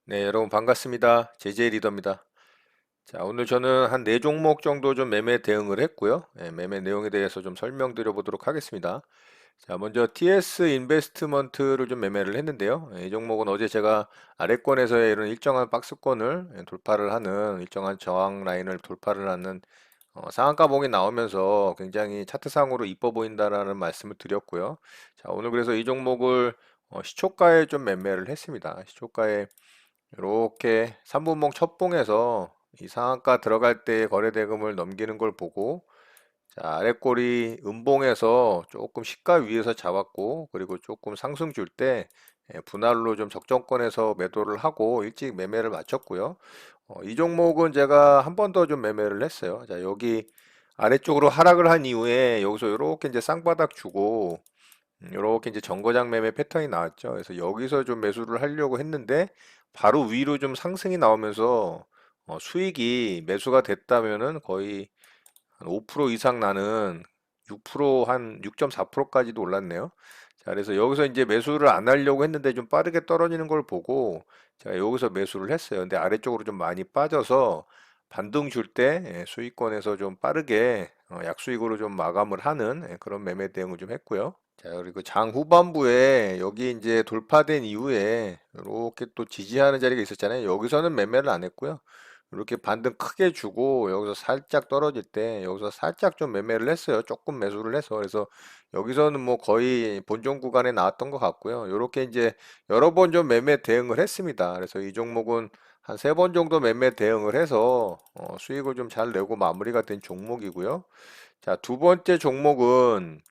네, 여러분 반갑습니다. 제제 리더입니다. 자, 오늘 저는 한 4종목 정도 좀 매매 대응을 했고요. 매매 내용에 대해서 좀 설명드려 보도록 하겠습니다. 자, 먼저 TS 인베스트먼트를 좀 매매를 했는데요. 이 종목은 어제 제가 아래권에서의 이런 일정한 박스권을 돌파를 하는 일정한 저항 라인을 돌파를 하는 상한가봉이 나오면서 굉장히 차트상으로 이뻐 보인다라는 말씀을 드렸고요. 자, 오늘 그래서 이 종목을 시초가에 좀 매매를 했습니다. 시초가에 이렇게 3분봉 첫 봉에서 이 상한가 들어갈 때 거래 대금을 넘기는 걸 보고 자, 아랫골이 음봉에서 조금 시가 위에서 잡았고 그리고 조금 상승 줄 때 분할로 좀 적정권에서 매도를 하고 일찍 매매를 마쳤고요. 이 종목은 제가 한 번 더 좀 매매를 했어요. 자, 여기 아래쪽으로 하락을 한 이후에 여기서 이렇게 이제 쌍바닥 주고 이렇게 이제 정거장 매매 패턴이 나왔죠. 그래서 여기서 좀 매수를 하려고 했는데 바로 위로 좀 상승이 나오면서 수익이 매수가 됐다면은 거의 한 5% 이상 나는 6%한 6.4%까지도 올랐네요. 자, 그래서 여기서 이제 매수를 안 하려고 했는데 좀 빠르게 떨어지는 걸 보고 제가 여기서 매수를 했어요. 근데 아래쪽으로 좀 많이 빠져서 반등 줄 때 수익권에서 좀 빠르게 약수익으로 좀 마감을 하는 그런 매매 대응을 좀 했고요. 자, 그리고 장 후반부에 여기 이제 돌파된 이후에 이렇게 또 지지하는 자리가 있었잖아요. 여기서는 매매를 안 했고요. 이렇게 반등 크게 주고 여기서 살짝 떨어질 때 여기서 살짝 좀 매매를 했어요. 조금 매수를 해서 그래서 여기서는 뭐 거의 본전 구간에 나왔던 것 같고요. 이렇게 이제 여러 번 좀 매매 대응을 했습니다. 그래서 이 종목은 한 3번 정도 매매 대응을 해서 수익을 좀 잘 내고 마무리가 된 종목이고요. 자, 두 번째 종목은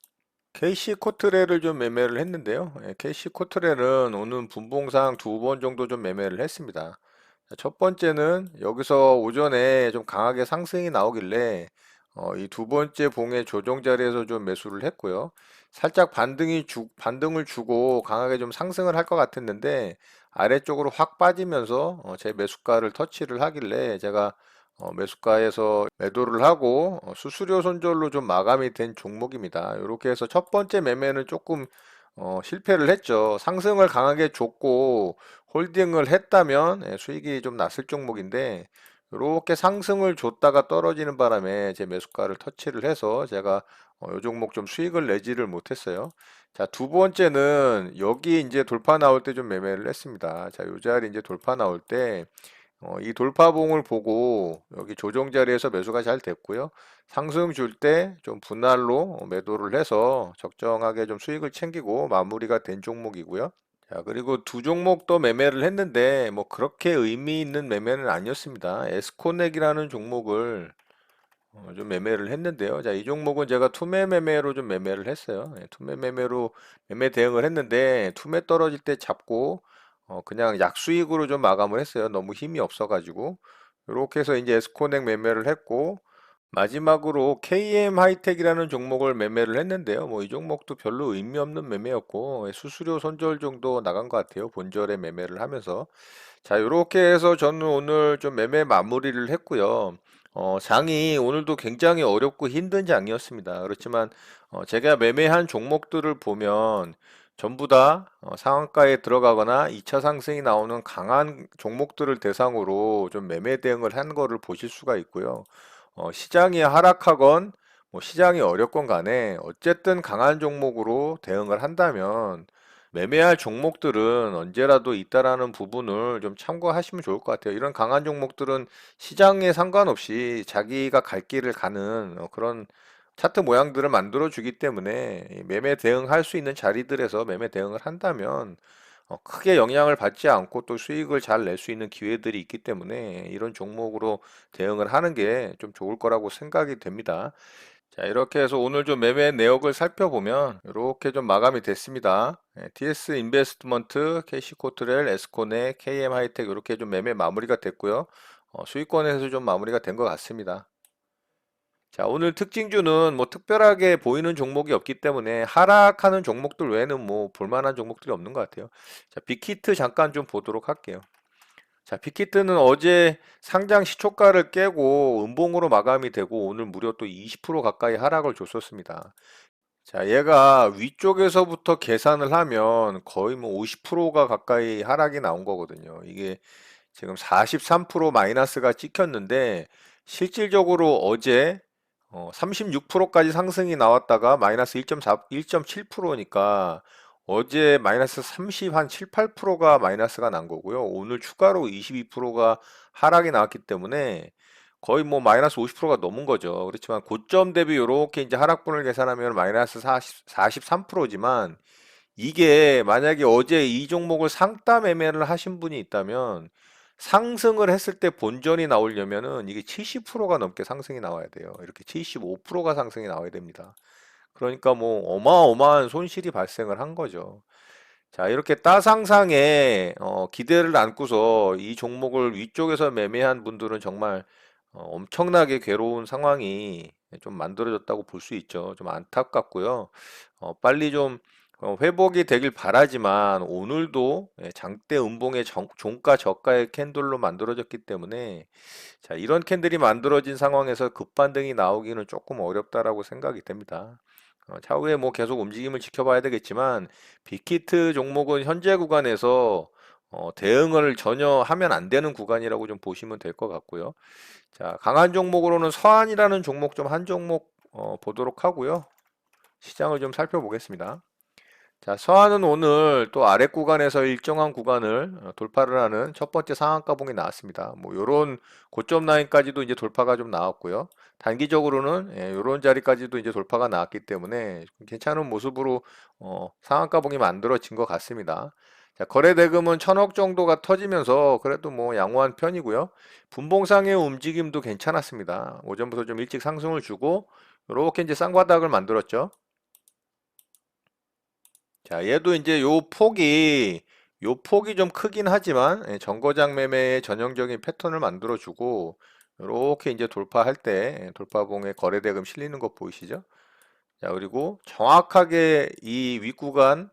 KC 코트레를 좀 매매를 했는데요. KC 코트레는 오늘 분봉상 2번 정도 좀 매매를 했습니다. 자, 첫 번째는 여기서 오전에 좀 강하게 상승이 나오길래 이 두 번째 봉의 조정 자리에서 좀 매수를 했고요. 살짝 반등을 주고 강하게 좀 상승을 할 것 같았는데 아래쪽으로 확 빠지면서 제 매수가를 터치를 하길래 제가 매수가에서 매도를 하고 수수료 손절로 좀 마감이 된 종목입니다. 이렇게 해서 첫 번째 매매는 조금 실패를 했죠. 상승을 강하게 줬고 홀딩을 했다면 수익이 좀 났을 종목인데 이렇게 상승을 줬다가 떨어지는 바람에 제 매수가를 터치를 해서 제가 이 종목 좀 수익을 내지를 못했어요. 자, 두 번째는 여기 이제 돌파 나올 때 좀 매매를 했습니다. 자, 이 자리 이제 돌파 나올 때 이 돌파봉을 보고 여기 조정 자리에서 매수가 잘 됐고요. 상승 줄 때 좀 분할로 매도를 해서 적정하게 좀 수익을 챙기고 마무리가 된 종목이고요. 자, 그리고 두 종목 도 매매를 했는데 뭐 그렇게 의미 있는 매매는 아니었습니다. 에스코넥이라는 종목을 좀 매매를 했는데요. 자, 이 종목은 제가 투매 매매로 좀 매매를 했어요. 투매 매매로 매매 대응을 했는데 투매 떨어질 때 잡고 그냥 약수익으로 좀 마감을 했어요. 너무 힘이 없어가지고 이렇게 해서 이제 에스코넥 매매를 했고 마지막으로 KM 하이텍이라는 종목을 매매를 했는데요. 뭐 이 종목도 별로 의미 없는 매매였고 수수료 손절 정도 나간 것 같아요. 본절에 매매를 하면서 자, 이렇게 해서 저는 오늘 좀 매매 마무리를 했고요. 장이 오늘도 굉장히 어렵고 힘든 장이었습니다. 그렇지만 제가 매매한 종목들을 보면 전부 다 상한가에 들어가거나 2차 상승이 나오는 강한 종목들을 대상으로 좀 매매 대응을 한 거를 보실 수가 있고요. 시장이 하락하건 뭐 시장이 어렵건 간에 어쨌든 강한 종목으로 대응을 한다면 매매할 종목들은 언제라도 있다라는 부분을 좀 참고하시면 좋을 것 같아요. 이런 강한 종목들은 시장에 상관없이 자기가 갈 길을 가는 그런 차트 모양들을 만들어 주기 때문에 이 매매 대응할 수 있는 자리들에서 매매 대응을 한다면 크게 영향을 받지 않고 또 수익을 잘 낼 수 있는 기회들이 있기 때문에 이런 종목으로 대응을 하는 게 좀 좋을 거라고 생각이 됩니다. 자, 이렇게 해서 오늘 좀 매매 내역을 살펴보면 이렇게 좀 마감이 됐습니다. TS 인베스트먼트, 캐시코트렐, 에스코네, KM 하이텍 이렇게 좀 매매 마무리가 됐고요. 수익권에서 좀 마무리가 된 것 같습니다. 자, 오늘 특징주는 뭐 특별하게 보이는 종목이 없기 때문에 하락하는 종목들 외에는 뭐 볼만한 종목들이 없는 것 같아요. 자, 빅히트 잠깐 좀 보도록 할게요. 자, 빅히트는 어제 상장 시초가를 깨고 음봉으로 마감이 되고 오늘 무려 또 20% 가까이 하락을 줬었습니다. 자, 얘가 위쪽에서부터 계산을 하면 거의 뭐 50%가 가까이 하락이 나온 거거든요. 이게 지금 43% 마이너스가 찍혔는데 실질적으로 어제 36%까지 상승이 나왔다가 마이너스 1.4, 1.7%니까 어제 마이너스 30, 한 7, 8%가 마이너스가 난 거고요. 오늘 추가로 22%가 하락이 나왔기 때문에 거의 뭐 마이너스 50%가 넘은 거죠. 그렇지만 고점 대비 이렇게 이제 하락분을 계산하면 마이너스 43%지만 이게 만약에 어제 이 종목을 상따 매매를 하신 분이 있다면 상승을 했을 때 본전이 나오려면은 이게 70%가 넘게 상승이 나와야 돼요. 이렇게 75%가 상승이 나와야 됩니다. 그러니까 뭐 어마어마한 손실이 발생을 한 거죠. 자, 이렇게 따상상에 기대를 안고서 이 종목을 위쪽에서 매매한 분들은 정말 엄청나게 괴로운 상황이 좀 만들어졌다고 볼 수 있죠. 좀 안타깝고요. 빨리 좀 회복이 되길 바라지만 오늘도 장대 음봉의 종가 저가의 캔들로 만들어졌기 때문에 자, 이런 캔들이 만들어진 상황에서 급반등이 나오기는 조금 어렵다라고 생각이 됩니다. 차후에 뭐 계속 움직임을 지켜봐야 되겠지만 빅히트 종목은 현재 구간에서 대응을 전혀 하면 안 되는 구간이라고 좀 보시면 될 것 같고요. 자, 강한 종목으로는 서한이라는 종목 좀 한 종목 보도록 하고요. 시장을 좀 살펴보겠습니다. 자, 서한은 오늘 또 아래 구간에서 일정한 구간을 돌파를 하는 첫 번째 상한가봉이 나왔습니다. 뭐 요런 고점 라인까지도 이제 돌파가 좀 나왔고요. 단기적으로는 요런 자리까지도 이제 돌파가 나왔기 때문에 괜찮은 모습으로 상한가봉이 만들어진 것 같습니다. 자, 거래 대금은 1,000억 정도가 터지면서 그래도 뭐 양호한 편이고요. 분봉상의 움직임도 괜찮았습니다. 오전부터 좀 일찍 상승을 주고 이렇게 이제 쌍바닥을 만들었죠. 자, 얘도 이제 요 폭이 좀 크긴 하지만 정거장 매매의 전형적인 패턴을 만들어주고 이렇게 이제 돌파할 때 돌파봉에 거래대금 실리는 거 보이시죠? 자, 그리고 정확하게 이 윗구간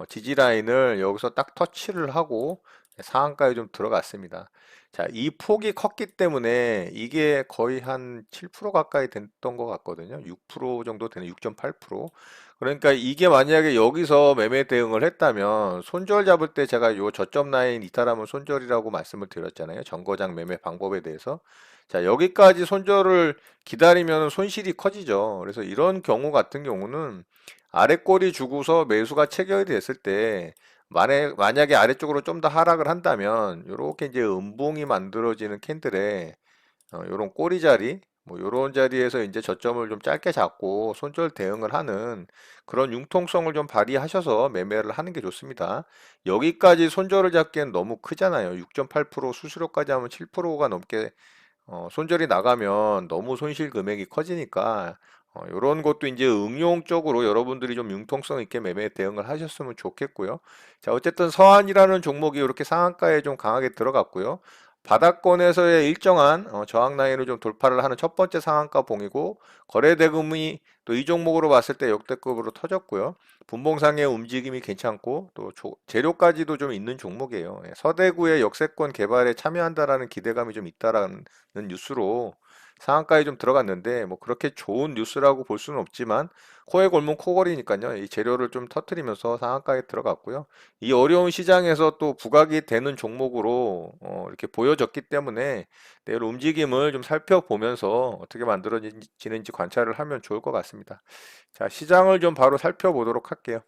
지지 라인을 여기서 딱 터치를 하고 상한가에 좀 들어갔습니다. 자, 이 폭이 컸기 때문에 이게 거의 한 7% 가까이 됐던 것 같거든요. 6% 정도 되는 6.8%. 그러니까 이게 만약에 여기서 매매 대응을 했다면 손절 잡을 때 제가 요 저점 라인 이탈하면 손절이라고 말씀을 드렸잖아요. 정거장 매매 방법에 대해서. 자, 여기까지 손절을 기다리면 손실이 커지죠. 그래서 이런 경우 같은 경우는 아래 꼬리 주고서 매수가 체결이 됐을 때 만약에 아래쪽으로 좀 더 하락을 한다면 이렇게 이제 음봉이 만들어지는 캔들에 요런 꼬리 자리 뭐 요런 자리에서 이제 저점을 좀 짧게 잡고 손절 대응을 하는 그런 융통성을 좀 발휘하셔서 매매를 하는 게 좋습니다. 여기까지 손절을 잡기엔 너무 크잖아요. 6.8% 수수료까지 하면 7%가 넘게 손절이 나가면 너무 손실 금액이 커지니까 이런 것도 이제 응용적으로 여러분들이 좀 융통성 있게 매매 대응을 하셨으면 좋겠고요. 자, 어쨌든 서한이라는 종목이 이렇게 상한가에 좀 강하게 들어갔고요. 바닥권에서의 일정한 저항 라인을 좀 돌파를 하는 첫 번째 상한가 봉이고 거래 대금이 또 이 종목으로 봤을 때 역대급으로 터졌고요. 분봉상의 움직임이 괜찮고 또 재료까지도 좀 있는 종목이에요. 서대구의 역세권 개발에 참여한다라는 기대감이 좀 있다라는 뉴스로 상한가에 좀 들어갔는데 뭐 그렇게 좋은 뉴스라고 볼 수는 없지만 코에 골면 코걸이니까요. 이 재료를 좀 터트리면서 상한가에 들어갔고요. 이 어려운 시장에서 또 부각이 되는 종목으로 이렇게 보여졌기 때문에 내일 움직임을 좀 살펴보면서 어떻게 만들어지는지 관찰을 하면 좋을 것 같습니다. 자, 시장을 좀 바로 살펴보도록 할게요.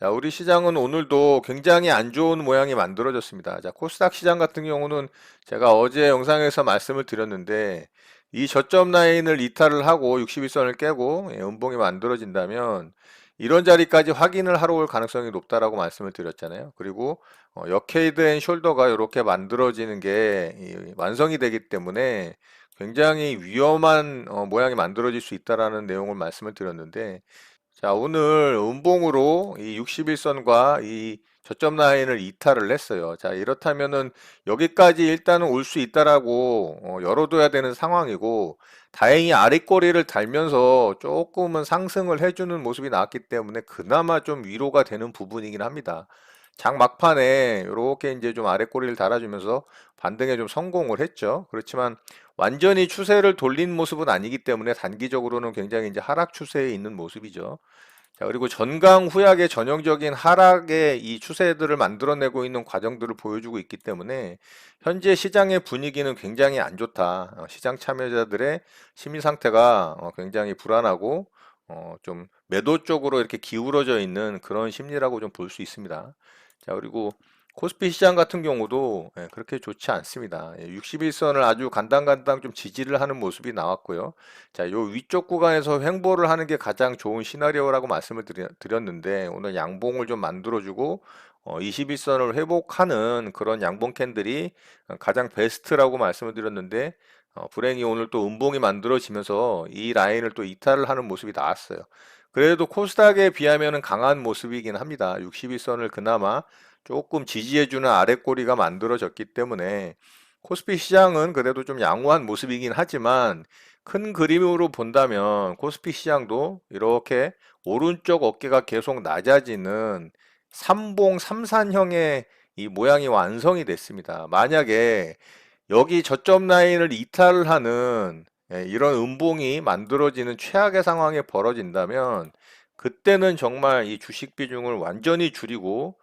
자, 우리 시장은 오늘도 굉장히 안 좋은 모양이 만들어졌습니다. 자, 코스닥 시장 같은 경우는 제가 어제 영상에서 말씀을 드렸는데 이 저점 라인을 이탈을 하고 61선을 깨고 음봉이 만들어진다면 이런 자리까지 확인을 하러 올 가능성이 높다라고 말씀을 드렸잖아요. 그리고 역헤이드 앤 숄더가 이렇게 만들어지는 게 완성이 되기 때문에 굉장히 위험한 모양이 만들어질 수 있다라는 내용을 말씀을 드렸는데 자, 오늘 음봉으로 이 61선과 이 저점 라인을 이탈을 했어요. 자, 이렇다면은 여기까지 일단은 올 수 있다라고 열어둬야 되는 상황이고, 다행히 아랫꼬리를 달면서 조금은 상승을 해주는 모습이 나왔기 때문에 그나마 좀 위로가 되는 부분이긴 합니다. 장 막판에 이렇게 이제 좀 아랫꼬리를 달아주면서 반등에 좀 성공을 했죠. 그렇지만 완전히 추세를 돌린 모습은 아니기 때문에 단기적으로는 굉장히 이제 하락 추세에 있는 모습이죠. 자, 그리고 전강 후약의 전형적인 하락의 이 추세들을 만들어내고 있는 과정들을 보여주고 있기 때문에 현재 시장의 분위기는 굉장히 안 좋다. 시장 참여자들의 심리 상태가 굉장히 불안하고 좀 매도 쪽으로 이렇게 기울어져 있는 그런 심리라고 좀 볼 수 있습니다. 자, 그리고 코스피 시장 같은 경우도 그렇게 좋지 않습니다. 61선을 아주 간당간당 좀 지지를 하는 모습이 나왔고요. 자, 요 위쪽 구간에서 횡보를 하는 게 가장 좋은 시나리오라고 말씀을 드렸는데 오늘 양봉을 좀 만들어주고 21선을 회복하는 그런 양봉 캔들이 가장 베스트라고 말씀을 드렸는데 불행히 오늘 또 음봉이 만들어지면서 이 라인을 또 이탈을 하는 모습이 나왔어요. 그래도 코스닥에 비하면 강한 모습이긴 합니다. 61선을 그나마 조금 지지해주는 아랫꼬리가 만들어졌기 때문에 코스피 시장은 그래도 좀 양호한 모습이긴 하지만 큰 그림으로 본다면 코스피 시장도 이렇게 오른쪽 어깨가 계속 낮아지는 삼봉 삼산형의 이 모양이 완성이 됐습니다. 만약에 여기 저점 라인을 이탈을 하는 이런 음봉이 만들어지는 최악의 상황이 벌어진다면 그때는 정말 이 주식 비중을 완전히 줄이고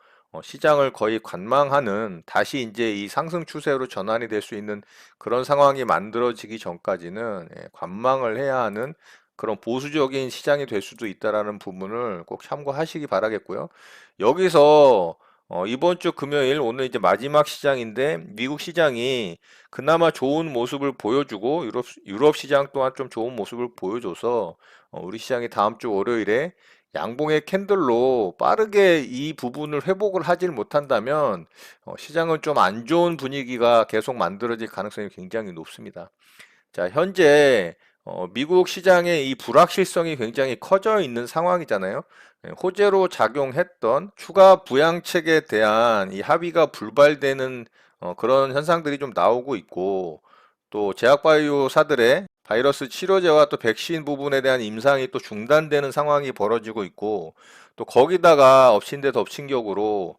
시장을 거의 관망하는 다시 이제 이 상승 추세로 전환이 될 수 있는 그런 상황이 만들어지기 전까지는 관망을 해야 하는 그런 보수적인 시장이 될 수도 있다라는 부분을 꼭 참고하시기 바라겠고요. 여기서 이번 주 금요일 오늘 이제 마지막 시장인데 미국 시장이 그나마 좋은 모습을 보여주고 유럽 시장 또한 좀 좋은 모습을 보여줘서 우리 시장이 다음 주 월요일에 양봉의 캔들로 빠르게 이 부분을 회복을 하질 못한다면 시장은 좀 안 좋은 분위기가 계속 만들어질 가능성이 굉장히 높습니다. 자, 현재 미국 시장의 이 불확실성이 굉장히 커져 있는 상황이잖아요. 호재로 작용했던 추가 부양책에 대한 이 합의가 불발되는 그런 현상들이 좀 나오고 있고 또 제약바이오사들의 바이러스 치료제와 또 백신 부분에 대한 임상이 또 중단되는 상황이 벌어지고 있고 또 거기다가 엎친 데 덮친 격으로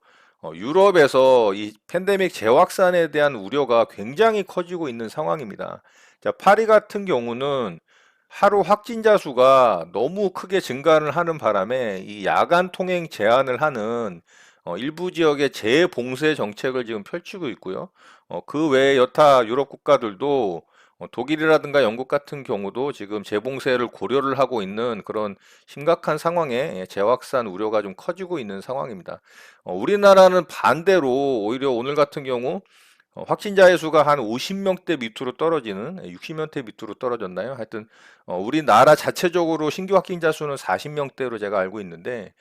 유럽에서 이 팬데믹 재확산에 대한 우려가 굉장히 커지고 있는 상황입니다. 자, 파리 같은 경우는 하루 확진자 수가 너무 크게 증가를 하는 바람에 이 야간 통행 제한을 하는 일부 지역의 재봉쇄 정책을 지금 펼치고 있고요. 그 외에 여타 유럽 국가들도 독일이라든가 영국 같은 경우도 지금 재봉쇄를 고려를 하고 있는 그런 심각한 상황에 재확산 우려가 좀 커지고 있는 상황입니다. 우리나라는 반대로 오히려 오늘 같은 경우 확진자의 수가 한 50명대 밑으로 떨어지는 60명대 밑으로 떨어졌나요? 하여튼 우리나라 자체적으로 신규 확진자 수는 40명대로 제가 알고 있는데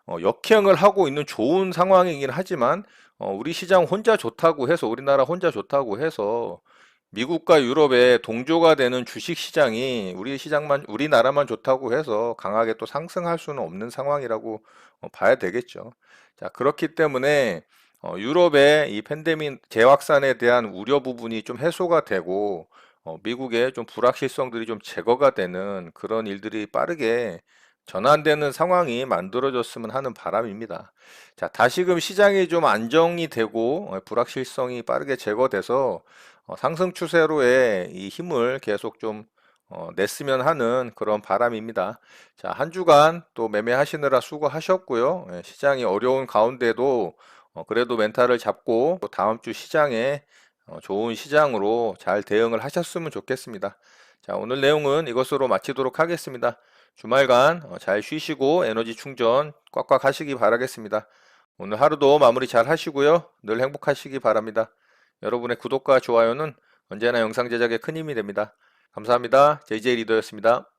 역행을 하고 있는 좋은 상황이긴 하지만 우리 시장 혼자 좋다고 해서 우리나라 혼자 좋다고 해서 미국과 유럽의 동조가 되는 주식 시장이 우리 시장만 우리나라만 좋다고 해서 강하게 또 상승할 수는 없는 상황이라고 봐야 되겠죠. 자, 그렇기 때문에 유럽의 이 팬데믹 재확산에 대한 우려 부분이 좀 해소가 되고 미국의 좀 불확실성들이 좀 제거가 되는 그런 일들이 빠르게 전환되는 상황이 만들어졌으면 하는 바람입니다. 자, 다시금 시장이 좀 안정이 되고 불확실성이 빠르게 제거돼서 상승 추세로의 이 힘을 계속 좀 냈으면 하는 그런 바람입니다. 자, 한 주간 또 매매하시느라 수고하셨고요. 시장이 어려운 가운데도 그래도 멘탈을 잡고 또 다음 주 시장에 좋은 시장으로 잘 대응을 하셨으면 좋겠습니다. 자, 오늘 내용은 이것으로 마치도록 하겠습니다. 주말간 잘 쉬시고 에너지 충전 꽉꽉 하시기 바라겠습니다. 오늘 하루도 마무리 잘 하시고요. 늘 행복하시기 바랍니다. 여러분의 구독과 좋아요는 언제나 영상 제작에 큰 힘이 됩니다. 감사합니다. JJ 리더였습니다.